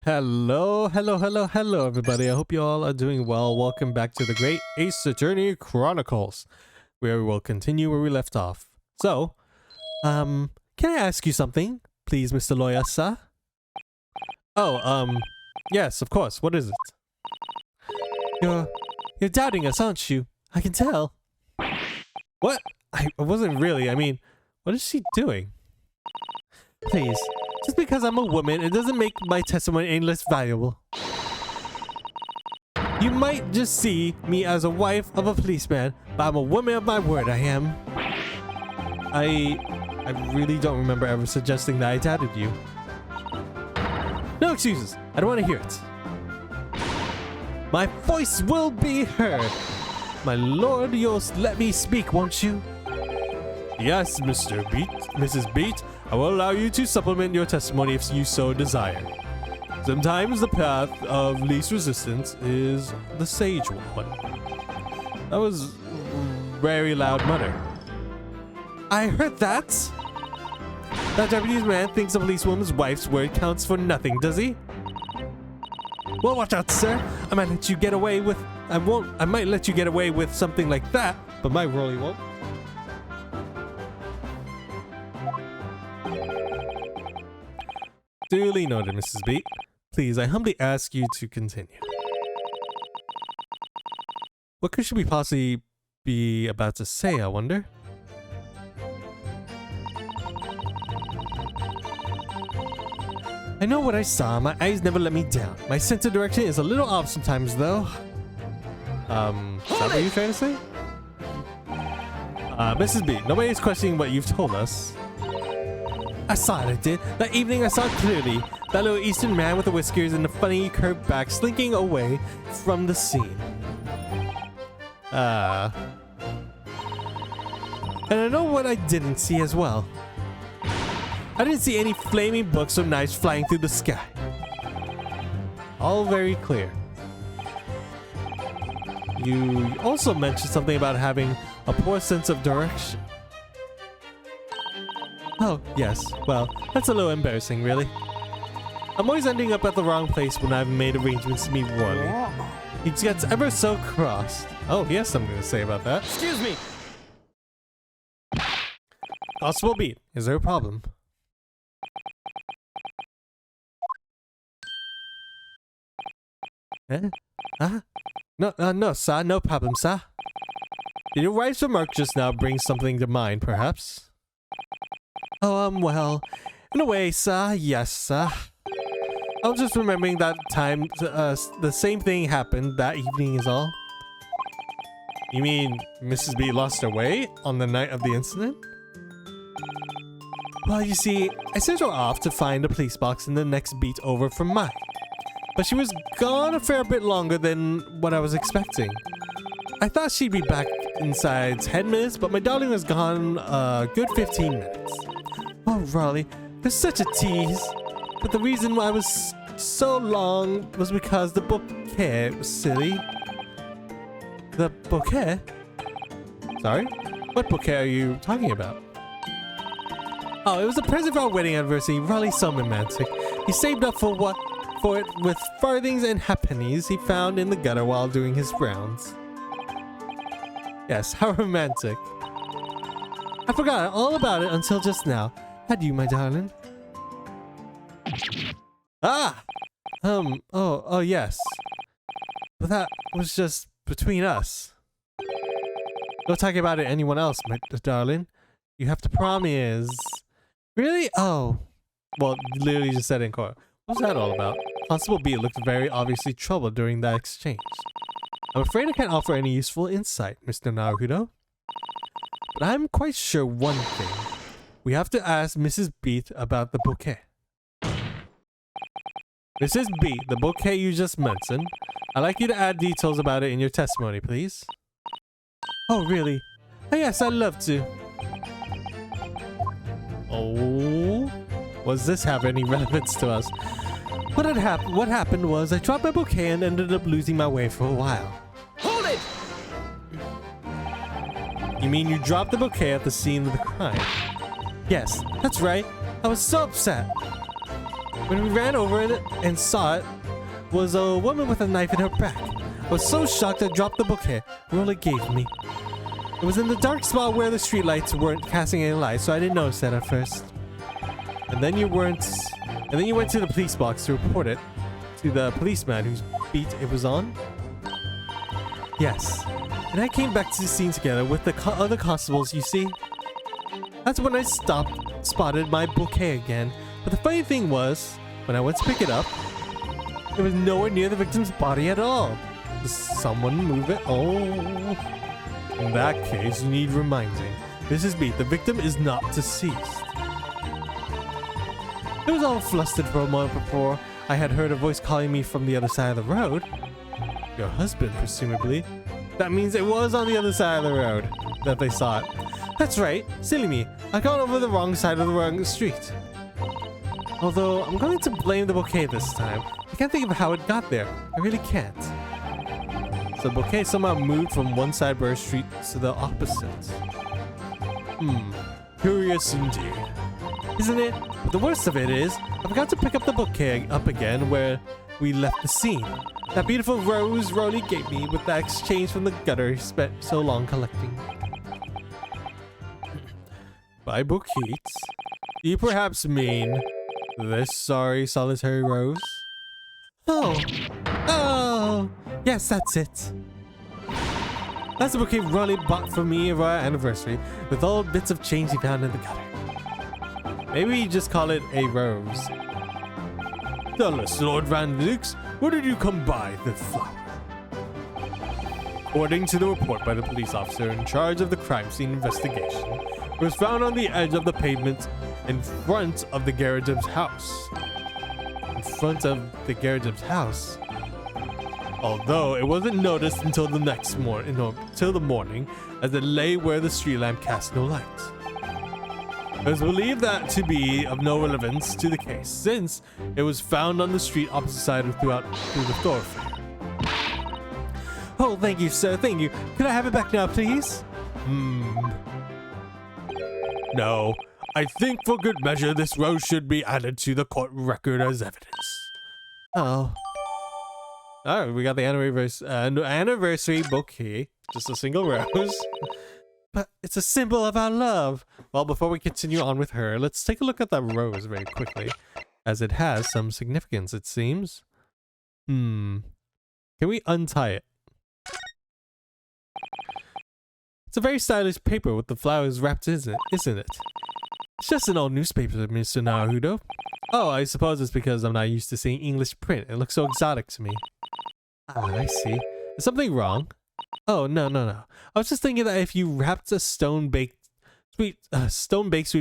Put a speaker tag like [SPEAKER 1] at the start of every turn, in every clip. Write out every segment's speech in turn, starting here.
[SPEAKER 1] Hello, everybody. I hope you all are doing well. Welcome back to the Great Ace Attorney Chronicles, where we will continue where we left off. So, can I ask you something, please, Mr. Lawyer, sir? Oh, yes, of course. What is it? You're doubting us, aren't you? I can tell. What? I wasn't really. I mean, what is she doing? Please. Just because I'm a woman, it doesn't make my testimony any less valuable. You might just see me as a wife of a policeman, but I'm a woman of my word, I am. I really don't remember ever suggesting that I doubted you. No excuses. I don't want to hear it. My voice will be heard. My lord, you'll let me speak, won't you? Yes, Mrs. Beat. I will allow you to supplement your testimony if you so desire. Sometimes the path of least resistance is the sage one. That was very loud mutter. I heard that. That Japanese man thinks a policewoman's wife's word counts for nothing, does he? Well, watch out, sir. I might let you get away with... I might let you get away with something like that, but my Rolly won't. Duly noted, Mrs. Beat. Please, I humbly ask you to continue. What could she possibly be about to say, I wonder? I know what I saw. My eyes never let me down. My sense of direction is a little off sometimes, though. Is that what you're trying to say? Mrs. B, nobody's questioning what you've told us. I saw it, I did. That evening I saw clearly. That little Eastern man with the whiskers and the funny curved back slinking away from the scene. And I know what I didn't see as well. I didn't see any flaming books or knives flying through the sky. All very clear. You also mentioned something about having a poor sense of direction. Oh, yes. Well, that's a little embarrassing, really. I'm always ending up at the wrong place when I've made arrangements to meet Warley. He gets ever so crossed. Oh, he has something to say about that.
[SPEAKER 2] Excuse me!
[SPEAKER 1] Constable Beat, is there a problem? Eh? No, sir. No problem, sir. Did your wife's remark just now bring something to mind, perhaps? Oh, well, in a way, sir, yes, sir. I was just remembering that time the same thing happened that evening is all. You mean Mrs. B lost her way on the night of the incident? Well, you see, I sent her off to find a police box in the next beat over from mine. But she was gone a fair bit longer than what I was expecting. I thought she'd be back inside 10 minutes, but my darling was gone a good 15 minutes. Oh, Raleigh, you're such a tease. But the reason why I was so long was because the bouquet was silly. The bouquet? Sorry? What bouquet are you talking about? Oh, it was a present for our wedding anniversary. Raleigh's so romantic. He saved up for it with farthings and halfpennies he found in the gutter while doing his rounds. Yes, how romantic. I forgot all about it until just now. Had you, my darling? Ah! Oh, yes. But that was just between us. Don't talk about it to anyone else, my darling. You have to promise. Really? Oh. Well, literally just said in court. What was that all about? Constable B looked very obviously troubled during that exchange. I'm afraid I can't offer any useful insight, Mr. Naruto. But I'm quite sure one thing. We have to ask Mrs. Beat about the bouquet. Mrs. Beat, the bouquet you just mentioned. I'd like you to add details about it in your testimony, please. Oh, really? Oh, yes, I'd love to. Oh, does this have any relevance to us? What happened was I dropped my bouquet and ended up losing my way for a while.
[SPEAKER 2] Hold it!
[SPEAKER 1] You mean you dropped the bouquet at the scene of the crime? Yes, that's right. I was so upset. When we ran over it and saw it was a woman with a knife in her back. I was so shocked I dropped the bouquet Rolly gave me. It was in the dark spot where the streetlights weren't casting any light, so I didn't notice that at first. And then you went to the police box to report it to the policeman whose beat it was on? Yes. And I came back to the scene together with the other constables, you see? That's when I spotted my bouquet again. But the funny thing was, when I went to pick it up, it was nowhere near the victim's body at all. Did someone move it? Oh. In that case, you need reminding. Mrs. Beat, the victim is not deceased. I was all flustered for a moment before I had heard a voice calling me from the other side of the road. Your husband, presumably. That means it was on the other side of the road that they saw it. That's right. Silly me. I got over the wrong side of the wrong street. Although, I'm going to blame the bouquet this time. I can't think of how it got there. I really can't. So the bouquet somehow moved from one side of our street to the opposite. Curious indeed. Isn't it? But the worst of it is, I forgot to pick up the bouquet up again where we left the scene. That beautiful rose Rolly gave me with that exchange from the gutter he spent so long collecting. By bouquets, do you perhaps mean this sorry solitary rose? Oh, yes, that's it. That's the bouquet Rolly bought for me for our anniversary with all bits of change he found in the gutter. Maybe you just call it a rose. Tell us, Lord Van Dix, where did you come by the flower? According to the report by the police officer in charge of the crime scene investigation, it was found on the edge of the pavement in front of the Garajim's house. In front of the Garajim's house? Although it wasn't noticed until the next morning, till the morning, as it lay where the street lamp cast no light. It was believed that to be of no relevance to the case, since it was found on the street opposite side through the thoroughfare. Oh, thank you, sir. Thank you. Could I have it back now, please? No. I think for good measure, this rose should be added to the court record as evidence. Oh. Alright, we got the anniversary bouquet. Just a single rose. But it's a symbol of our love. Well, before we continue on with her, let's take a look at that rose very quickly, as it has some significance, it seems. Can we untie it? It's a very stylish paper with the flowers wrapped in it, isn't it? It's just an old newspaper, Mr. Naruto. Oh, I suppose it's because I'm not used to seeing English print. It looks so exotic to me. Ah, I see. Is something wrong? Oh, no. I was just thinking that if you wrapped a stone-baked sweet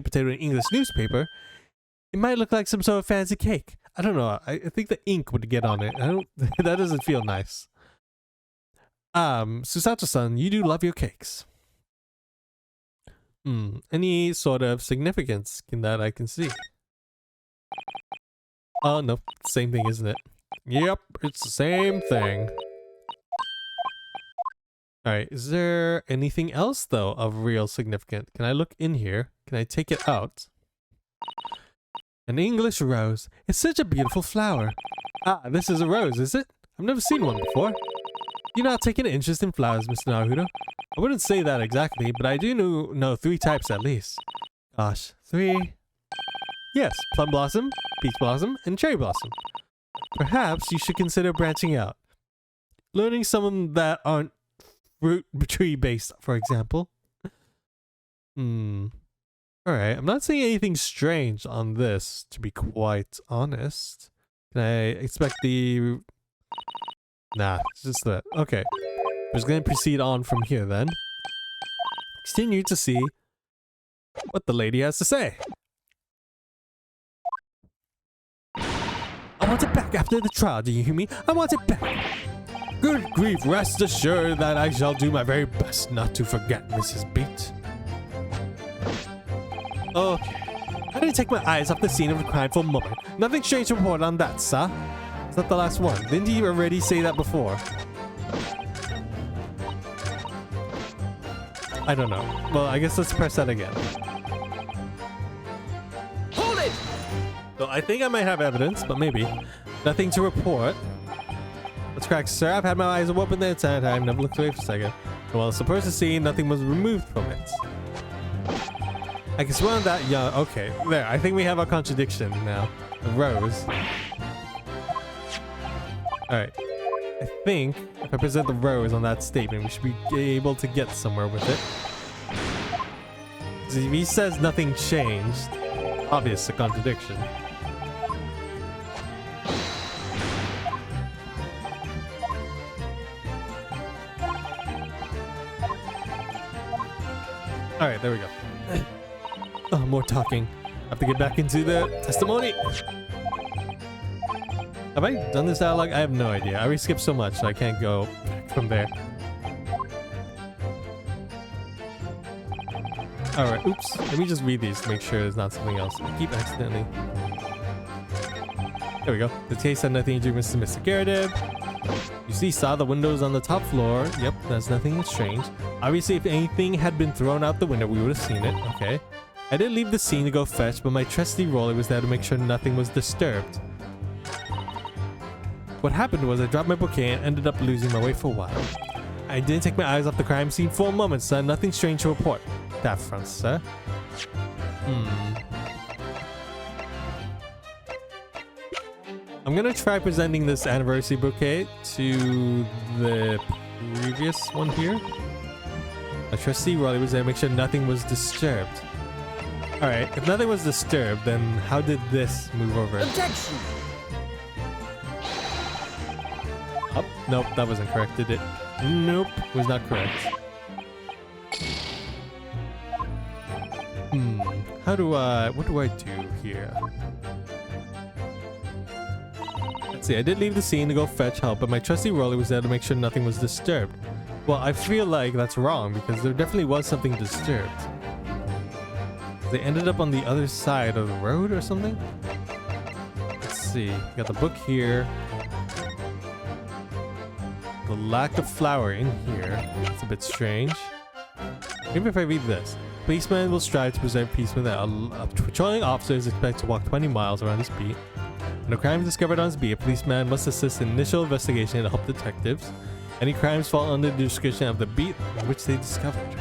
[SPEAKER 1] potato in English newspaper, it might look like some sort of fancy cake. I don't know. I think the ink would get on it. That doesn't feel nice. Susato-san, you do love your cakes. Any sort of significance in that I can see? Oh, no. Same thing, isn't it? Yep, it's the same thing. Alright, is there anything else, though, of real significance? Can I look in here? Can I take it out? An English rose. It's such a beautiful flower. Ah, this is a rose, is it? I've never seen one before. You're not taking an interest in flowers, Mr. Naruto. I wouldn't say that exactly, but I do know 3 types at least. Gosh, 3? Yes, plum blossom, peach blossom, and cherry blossom. Perhaps you should consider branching out. Learning some that aren't fruit tree based, for example. Alright, I'm not seeing anything strange on this, to be quite honest. Can I expect the... Nah, it's just that. Okay. We're just gonna proceed on from here then. Continue to see what the lady has to say. I want it back after the trial, do you hear me? I want it back. Good grief, rest assured that I shall do my very best not to forget, Mrs. Beat. Okay. I didn't take my eyes off the scene of the crime for a moment. Nothing strange to report on that, sir. Is that the last one? Didn't you already say that before? I don't know. Well, I guess let's press that again.
[SPEAKER 2] Hold it!
[SPEAKER 1] So I think I might have evidence, but maybe. Nothing to report. That's correct, sir. I've had my eyes open the entire time. Never looked away for a second. Well, it's supposed to see nothing was removed from it. I can swear on that. Yeah, okay. There. I think we have a contradiction now. The rose. Alright. I think if I present the rose on that statement, we should be able to get somewhere with it. If he says nothing changed, obvious a contradiction. Alright, there we go. Oh, more talking. I have to get back into the testimony. Have I done this dialogue? I have no idea. I already skipped so much, so I can't go from there. Alright, oops. Let me just read these to make sure there's not something else. I keep accidentally. There we go. The case had nothing to do with Mr. Garrett. You see, saw the windows on the top floor. Yep, that's nothing strange. Obviously, if anything had been thrown out the window, we would have seen it. Okay. I did leave the scene to go fetch, but my trusty roller was there to make sure nothing was disturbed. What happened was I dropped my bouquet and ended up losing my way for a while. I didn't take my eyes off the crime scene for a moment, sir. Nothing strange to report. That front, sir. I'm gonna try presenting this anniversary bouquet to the previous one here. A trustee Raleigh was there to make sure nothing was disturbed. Alright, if nothing was disturbed, then how did this move over?
[SPEAKER 2] Objection!
[SPEAKER 1] Oh, nope, that wasn't correct, did it? Nope, was not correct. What do I do here? Let's see, I did leave the scene to go fetch help, but my trusty Rolly was there to make sure nothing was disturbed. Well, I feel like that's wrong, because there definitely was something disturbed. They ended up on the other side of the road or something? Let's see, got the book here. The lack of flour in here. It's a bit strange. Maybe if I read this. Policeman will strive to preserve peace with a patrolling officer is expected to walk 20 miles around his beat. When a crime is discovered on his beat, a policeman must assist in initial investigation and help detectives. Any crimes fall under the description of the beat in which they discovered.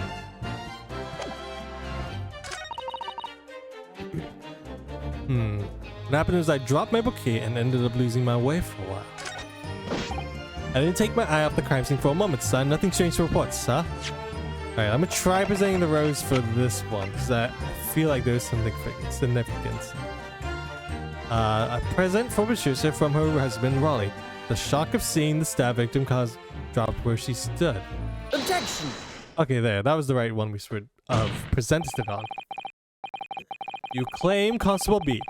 [SPEAKER 1] What happened was I dropped my bouquet and ended up losing my way for a while. I didn't take my eye off the crime scene for a moment, son. Nothing strange to report, sir. Alright, I'm gonna try presenting the rose for this one, because I feel like there's something significant. A present for Patricia from her husband, Raleigh. The shock of seeing the stab victim caused dropped where she stood.
[SPEAKER 2] Objection!
[SPEAKER 1] Okay, there. That was the right one we should have presented it on. You claim Constable B.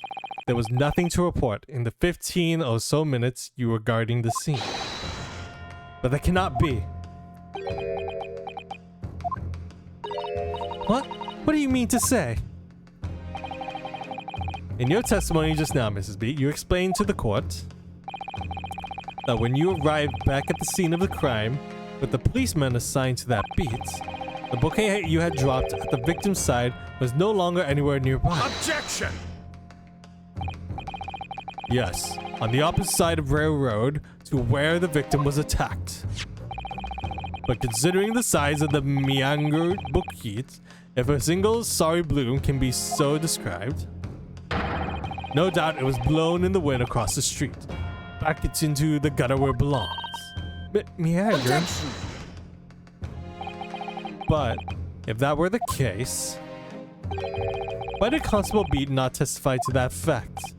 [SPEAKER 1] There was nothing to report in the 15 or so minutes you were guarding the scene. But that cannot be. What? What do you mean to say? In your testimony just now, Mrs. B, you explained to the court that when you arrived back at the scene of the crime with the policeman assigned to that beat, the bouquet you had dropped at the victim's side was no longer anywhere nearby.
[SPEAKER 3] Objection!
[SPEAKER 1] Yes, on the opposite side of Railroad to where the victim was attacked. But considering the size of the meandered bouquet, if a single sorry bloom can be so described, no doubt it was blown in the wind across the street, back into the gutter where it belongs. Meander. But if that were the case, why did Constable Beat not testify to that fact?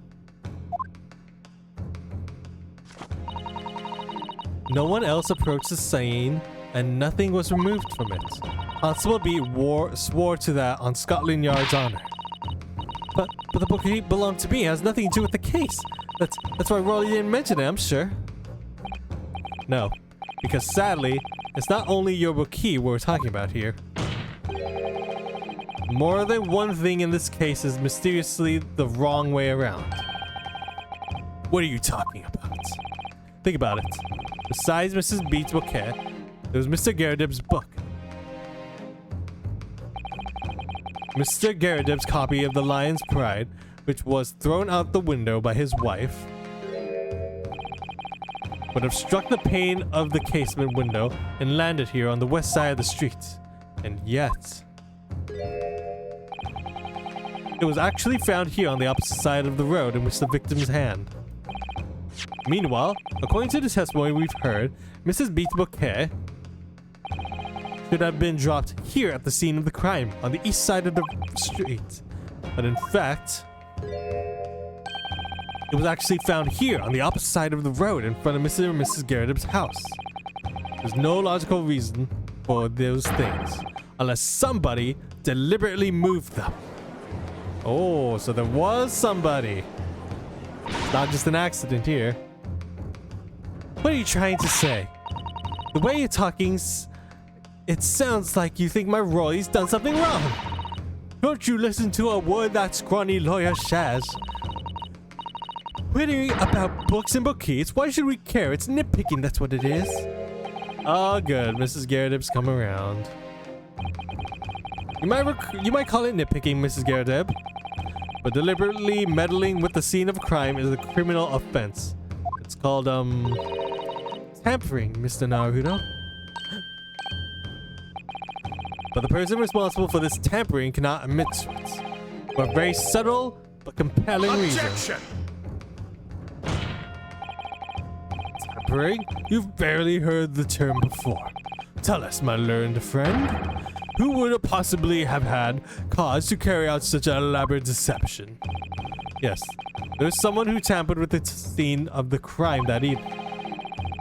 [SPEAKER 1] No one else approached the scene, and nothing was removed from it. Constable Beat swore to that on Scotland Yard's honor. But the bouquet belonged to me. It has nothing to do with the case. That's why Rolly didn't mention it, I'm sure. No, because sadly, it's not only your bouquet we're talking about here. More than one thing in this case is mysteriously the wrong way around. What are you talking about? Think about it. Besides Mrs. Beat's bouquet, there was Mr. Garridib's book. Mr. Garridib's copy of The Lion's Pride, which was thrown out the window by his wife, would have struck the pane of the casement window and landed here on the west side of the street. And yet, it was actually found here on the opposite side of the road in which the victim's hand. Meanwhile, according to the testimony we've heard, Mrs. Beat's bouquet should have been dropped here at the scene of the crime on the east side of the street. But in fact, it was actually found here on the opposite side of the road in front of Mr. and Mrs. Garrett's house. There's no logical reason for those things unless somebody deliberately moved them. Oh, so there was somebody. It's not just an accident here. What are you trying to say? The way you're talking, it sounds like you think my Roy's done something wrong. Don't you listen to a word that scrawny lawyer says. Witty about books and bouquets? Why should we care? It's nitpicking, that's what it is. Oh, good. Mrs. Garrett's come around. You might call it nitpicking, Mrs. Garrett, but deliberately meddling with the scene of a crime is a criminal offense. It's called, tampering, Mr. Naruto. But the person responsible for this tampering cannot admit to it. For a very subtle but compelling reason. Tampering? You've barely heard the term before. Tell us, my learned friend. Who would possibly have had cause to carry out such an elaborate deception? Yes, there's someone who tampered with the scene of the crime that evening.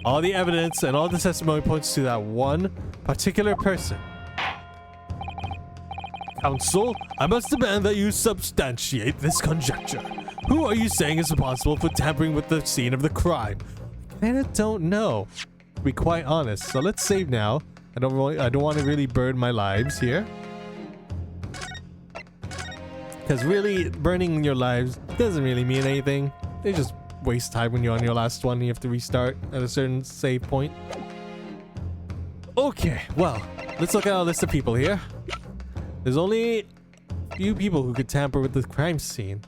[SPEAKER 1] All the evidence and all the testimony points to that one particular person. Counsel, I must demand that you substantiate this conjecture. Who are you saying is responsible for tampering with the scene of the crime? I kinda don't know, to be quite honest. So let's save now. I don't want to really burn my lives here. Because really, burning your lives doesn't really mean anything. They just waste time when you're on your last one and you have to restart at a certain save point. Okay, well, let's look at our list of people here. There's only a few people who could tamper with the crime scene.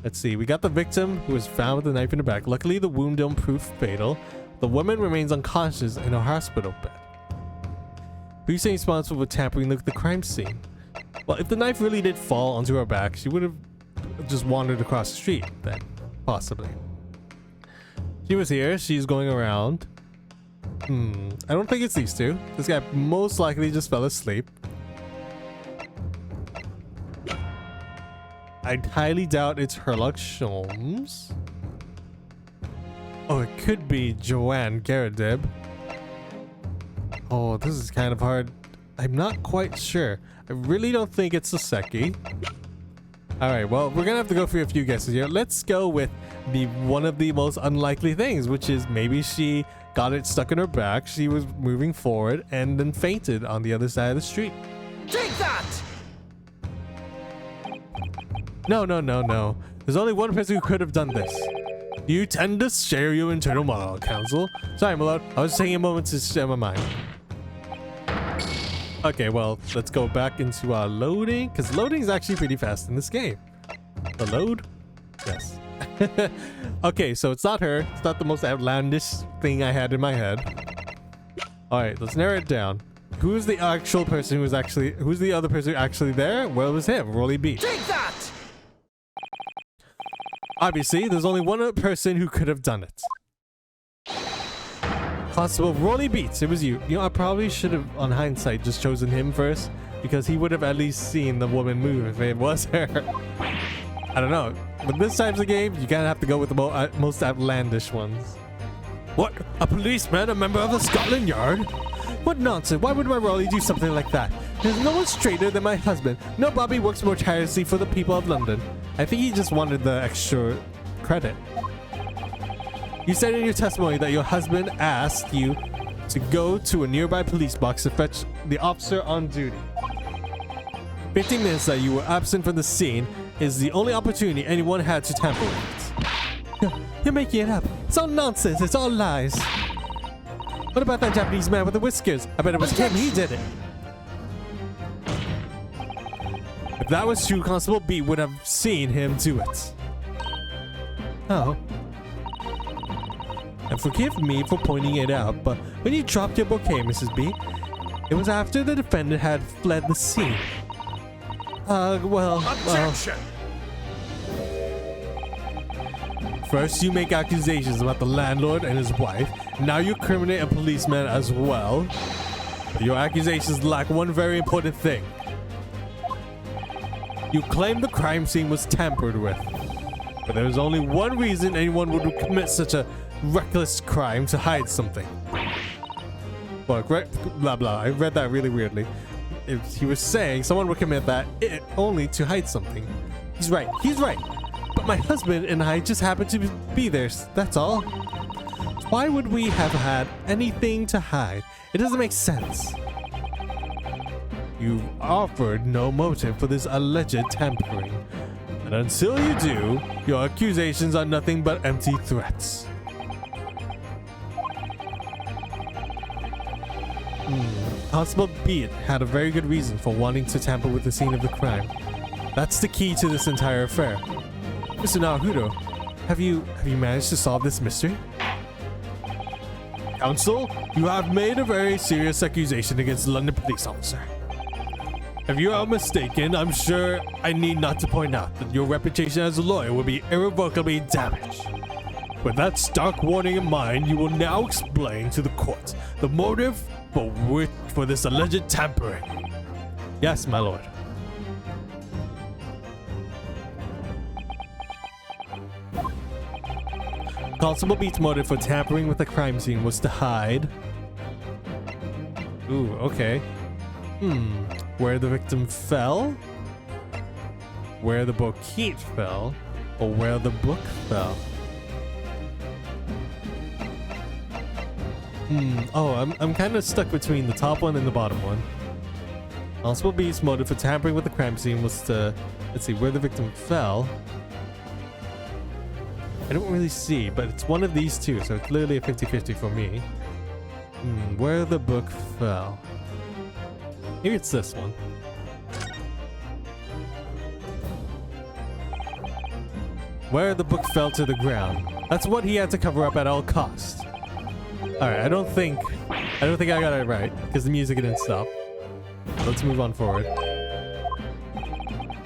[SPEAKER 1] Let's see, we got the victim who was found with a knife in the back. Luckily, the wound don't prove fatal. The woman remains unconscious in a hospital bed. Who's responsible for tampering with the crime scene? Well, if the knife really did fall onto her back, she would have just wandered across the street then, possibly. She was here, she's going around. I don't think it's these two. This guy most likely just fell asleep. I highly doubt it's Herlock Sholmes. Oh, it could be Joanne Garredeb. Oh, this is kind of hard. I'm not quite sure. I really don't think it's Soseki. Alright, well, we're gonna have to go through a few guesses here. Let's go with one of the most unlikely things, which is maybe she got it stuck in her back, she was moving forward, and then fainted on the other side of the street.
[SPEAKER 2] Take that!
[SPEAKER 1] No. There's only one person who could have done this. Do you tend to share your internal monologue, Counsel? Sorry, my lord. I was taking a moment to share my mind. Okay, well, let's go back into our loading, because loading is actually pretty fast in this game. The load? Yes. Okay, so it's not her. It's not the most outlandish thing I had in my head. Alright, let's narrow it down. Who's the actual person who's the other person actually there? Well, it was him, Rolly B.
[SPEAKER 2] Take that!
[SPEAKER 1] Obviously, there's only one person who could have done it. Constable Rolly Beats, it was you. You know, I probably should have, on hindsight, just chosen him first, because he would have at least seen the woman move if it was her. I don't know. But this type of game, you gotta have to go with the most outlandish ones. What? A policeman? A member of the Scotland Yard? What nonsense. Why would my Rolly do something like that? There's no one straighter than my husband. No Bobby works more tirelessly for the people of London. I think he just wanted the extra credit. You said in your testimony that your husband asked you to go to a nearby police box to fetch the officer on duty. 15 minutes that you were absent from the scene is the only opportunity anyone had to tamper with it. You're making it up. It's all nonsense. It's all lies. What about that Japanese man with the whiskers? I bet it was him. He did it. If that was true, Constable B would have seen him do it. Oh. And forgive me for pointing it out, but when you dropped your bouquet, Mrs. B, it was after the defendant had fled the scene.
[SPEAKER 2] Objection!
[SPEAKER 1] First, you make accusations about the landlord and his wife. Now you criminate a policeman as well. But your accusations lack one very important thing. You claim the crime scene was tampered with. But there is only one reason anyone would commit such a reckless crime: to hide something. Well, blah blah. I read that really weirdly. If he was saying someone would commit that only to hide something. He's right. He's right. But my husband and I just happened to be there. That's all. Why would we have had anything to hide? It doesn't make sense. You've offered no motive for this alleged tampering. And until you do, your accusations are nothing but empty threats. Constable Beat had a very good reason for wanting to tamper with the scene of the crime. That's the key to this entire affair. Mr. Naruto, have you managed to solve this mystery? Counsel, you have made a very serious accusation against the London police officer. If you are mistaken, I'm sure I need not to point out that your reputation as a lawyer will be irrevocably damaged. With that stark warning in mind, you will now explain to the court the motive for this alleged tampering. Yes, my lord. Constable Beat's motive for tampering with the crime scene was to hide. Ooh, okay. Where the victim fell? Where the bouquet fell? Or where the book fell? Oh, I'm kind of stuck between the top one and the bottom one. Constable Beat's motive for tampering with the crime scene was to, let's see, where the victim fell. I don't really see, but it's one of these two, so it's literally a 50-50 for me. Where the book fell. Maybe it's this one. Where the book fell to the ground. That's what he had to cover up at all costs. Alright, I don't think I got it right, because the music didn't stop. Let's move on forward.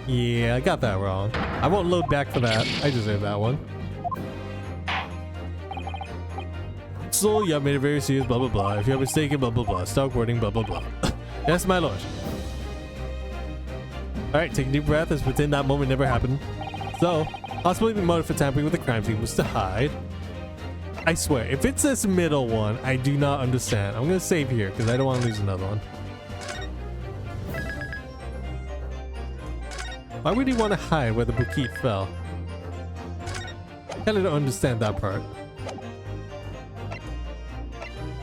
[SPEAKER 1] Yeah, I got that wrong. I won't load back for that. I deserve that one. So, you have made it very serious, blah blah blah. If you're mistaken, blah blah blah. Start wording, blah blah blah. Yes, my lord. Alright, take a deep breath as pretend that moment never happened. So, possibly the motive for tampering with the crime scene was to hide. I swear, if it's this middle one, I do not understand. I'm gonna save here because I don't want to lose another one. Why would he want to hide where the bouquet fell? I kinda don't understand that part.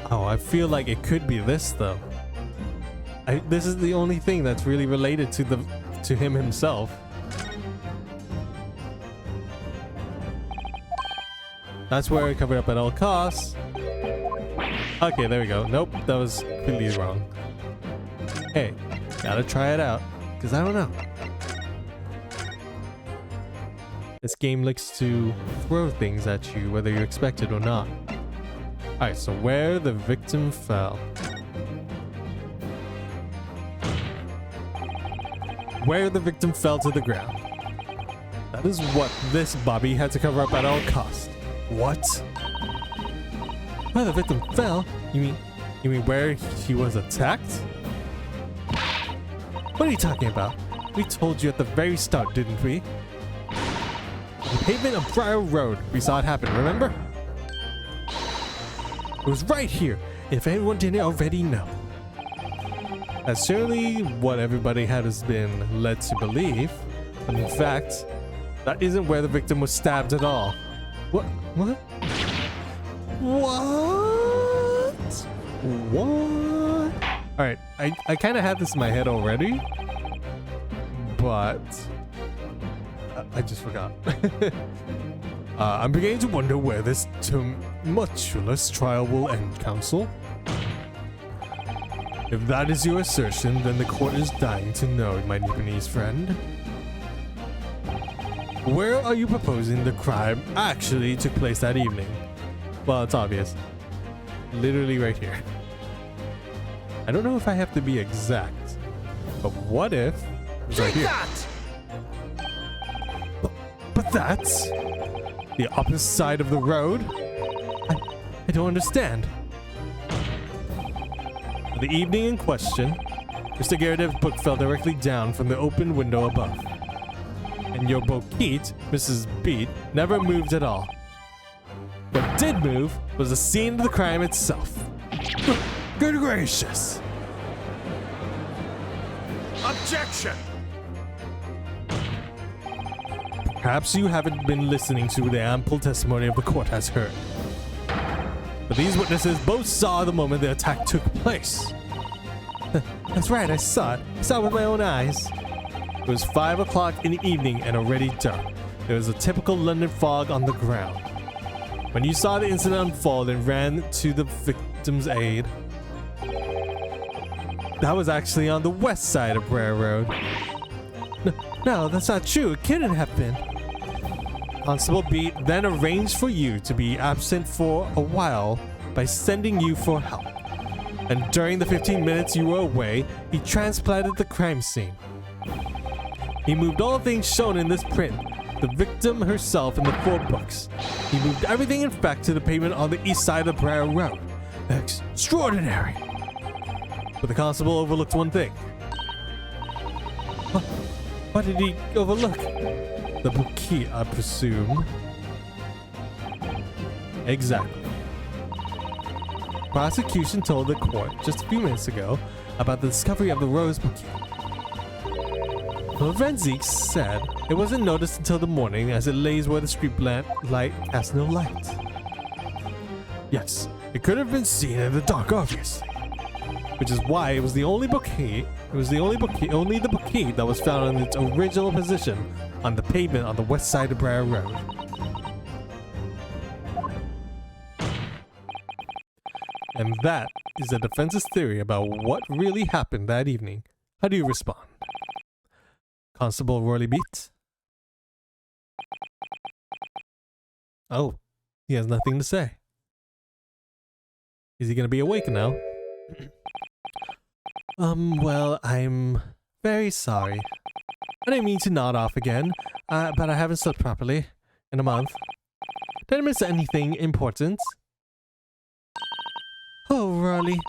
[SPEAKER 1] Oh, I feel like it could be this though. This is the only thing that's really related to him himself. That's where I covered up at all costs. Okay, there we go. Nope, that was completely wrong. Hey, gotta try it out, because I don't know. This game likes to throw things at you, whether you expect it or not. Alright, so where the victim fell. Where the victim fell to the ground. That is what this Bobby had to cover up at all costs. What? Where the victim fell? You mean where he was attacked? What are you talking about? We told you at the very start, didn't we? The pavement of Briar Road. We saw it happen, remember? It was right here, if anyone didn't already know. That's surely what everybody has been led to believe. But in fact, that isn't where the victim was stabbed at all. What? What? What? Alright, I kind of had this in my head already, but I just forgot. I'm beginning to wonder where this tumultuous trial will end, Counsel. If that is your assertion, then the court is dying to know, my Japanese friend. Where are you proposing the crime actually took place that evening? Well, it's obvious. Literally right here. I don't know if I have to be exact, but what if it's right here? But that's the opposite side of the road? I don't understand. The evening in question, Mr. Garadev's book fell directly down from the open window above. And your Bokit, Mrs. Beat, never moved at all. What did move was the scene of the crime itself. Good gracious!
[SPEAKER 2] Objection!
[SPEAKER 1] Perhaps you haven't been listening to the ample testimony of the court has heard. But these witnesses both saw the moment the attack took place. That's right, I saw it. I saw it with my own eyes. It was 5 o'clock in the evening and already dark. There was a typical London fog on the ground. When you saw the incident unfold and ran to the victim's aid, that was actually on the west side of Brer Road. No, that's not true. It couldn't have been. Constable B then arranged for you to be absent for a while by sending you for help. And during the 15 minutes you were away, he transplanted the crime scene. He moved all things shown in this print, the victim herself and the 4 books. He moved everything in fact to the pavement on the east side of Brer Road. Extraordinary! But the constable overlooked one thing. What did he overlook? The bouquet, I presume. Exactly. Prosecution told the court just a few minutes ago about the discovery of the rose bouquet. Lord Van Zeek said it wasn't noticed until the morning as it lays where the street lamp light has no light. Yes, it could have been seen in the dark, obviously. Which is why it was the only bouquet. Only the bouquet that was found in its original position on the pavement on the west side of Brer Road. And that is the defense's theory about what really happened that evening. How do you respond? Constable Roily Beat? Oh, he has nothing to say. Is he gonna be awake now? Well, I'm very sorry. I didn't mean to nod off again, but I haven't slept properly in a month. Did I miss anything important? Oh, Raleigh.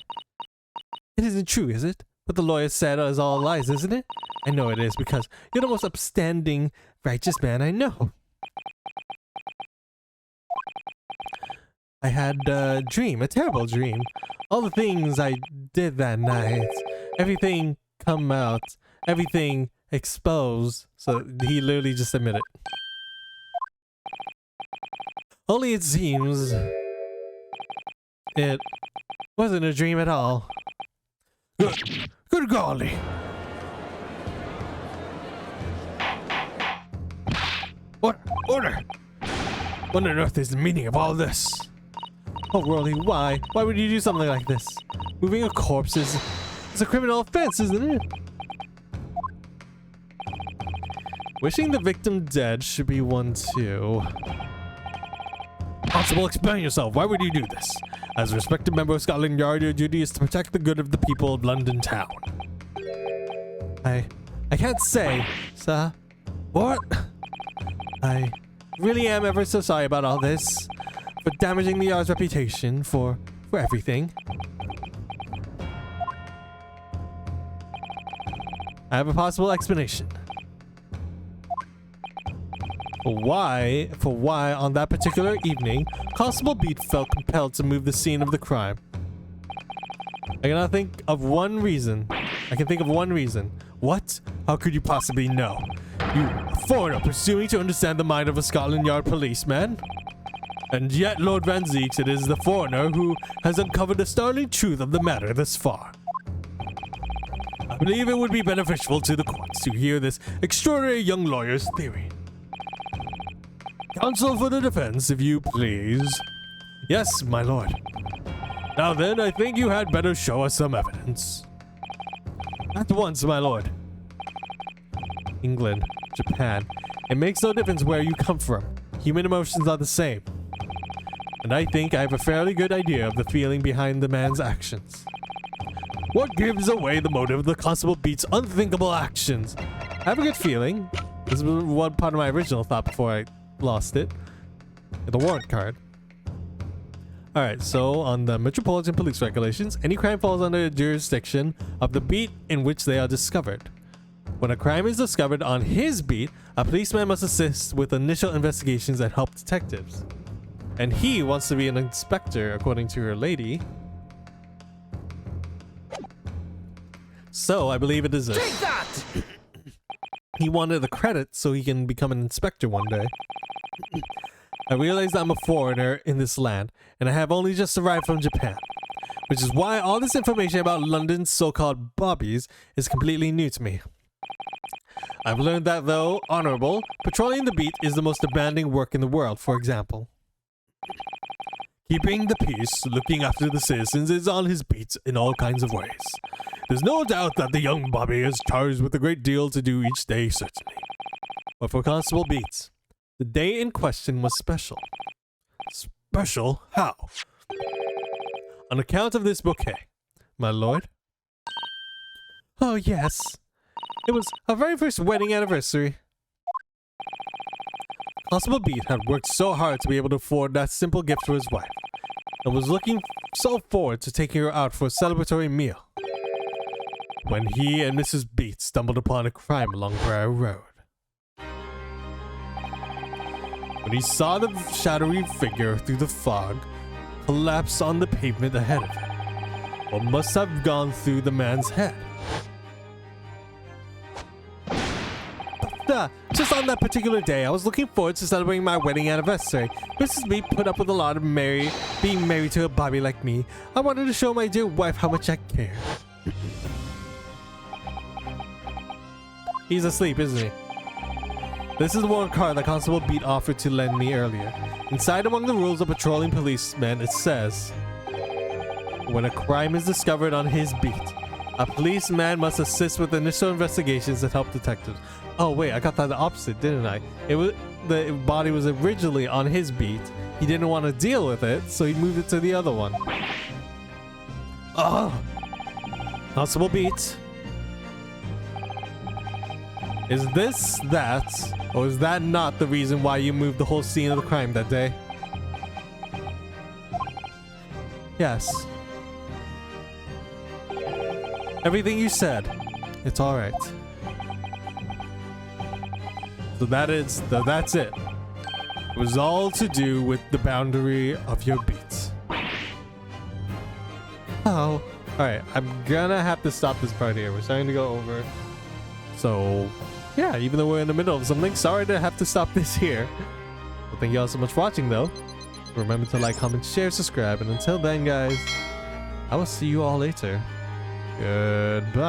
[SPEAKER 1] It isn't true, is it? What the lawyer said is all lies, isn't it? I know it is, because you're the most upstanding, righteous man I know. I had a dream, a terrible dream. All the things I did that night. Everything come out. Everything exposed. So he literally just admitted. Only it seems it wasn't a dream at all. Good golly. What? Order! What on earth is the meaning of all this? Oh, Rolly, why? Why would you do something like this? Moving a corpse is a criminal offense, isn't it? Wishing the victim dead should be one too. Constable, explain yourself. Why would you do this? As a respected member of Scotland Yard, your duty is to protect the good of the people of London town. I can't say, sir. What? I really am ever so sorry about all this. For damaging the yard's reputation, for everything. I have a possible explanation. For why on that particular evening, Constable Beat felt compelled to move the scene of the crime. I can think of one reason. What? How could you possibly know? You, a foreigner, presuming to understand the mind of a Scotland Yard policeman? And yet, Lord Van Zeeks, it is the foreigner who has uncovered the startling truth of the matter thus far. I believe it would be beneficial to the courts to hear this extraordinary young lawyer's theory. Counsel for the defense, if you please. Yes, my lord. Now then, I think you had better show us some evidence. At once, my lord. England, Japan. It makes no difference where you come from. Human emotions are the same. And I think I have a fairly good idea of the feeling behind the man's actions. What gives away the motive of the Constable Beat's unthinkable actions? I have a good feeling. This was one part of my original thought before I lost it. The warrant card. Alright, so on the Metropolitan Police Regulations, any crime falls under the jurisdiction of the beat in which they are discovered. When a crime is discovered on his beat, a policeman must assist with initial investigations and help detectives. And he wants to be an inspector, according to her lady. So I believe it is this.
[SPEAKER 2] Take that!
[SPEAKER 1] He wanted the credit so he can become an inspector one day. I realize I'm a foreigner in this land, and I have only just arrived from Japan, which is why all this information about London's so-called bobbies is completely new to me. I've learned that though honorable, patrolling the beat is the most demanding work in the world, for example. Keeping the peace, looking after the citizens is on his beat in all kinds of ways. There's no doubt that the young bobby is charged with a great deal to do each day, certainly. But for Constable Beats, the day in question was special. Special? How? On account of this bouquet, my lord. Oh yes. It was our very first wedding anniversary. Constable Beat had worked so hard to be able to afford that simple gift for his wife, and was looking so forward to taking her out for a celebratory meal, when he and Mrs. Beat stumbled upon a crime along Briar Road. When he saw the shadowy figure through the fog collapse on the pavement ahead of him, what must have gone through the man's head? Just on that particular day, I was looking forward to celebrating my wedding anniversary. Mrs. B put up with a lot of being married to a bobby like me. I wanted to show my dear wife how much I care. He's asleep, isn't he? This is the warrant card that Constable Beat offered to lend me earlier. Inside, among the rules of patrolling policemen, it says, when a crime is discovered on his beat, a policeman must assist with initial investigations and help detectives. Oh wait, I got that the opposite, didn't I? The body was originally on his beat. He didn't want to deal with it, so he moved it to the other one. Oh, Constable Beat. Is this that, or is that not the reason why you moved the whole scene of the crime that day? Yes. Everything you said, it's alright. So that's it. It was all to do with the boundary of your beats. Oh, alright, I'm gonna have to stop this part here. We're starting to go over. So, yeah, even though we're in the middle of something, sorry to have to stop this here. But thank you all so much for watching though. Remember to like, comment, share, subscribe, and until then guys, I will see you all later. Goodbye.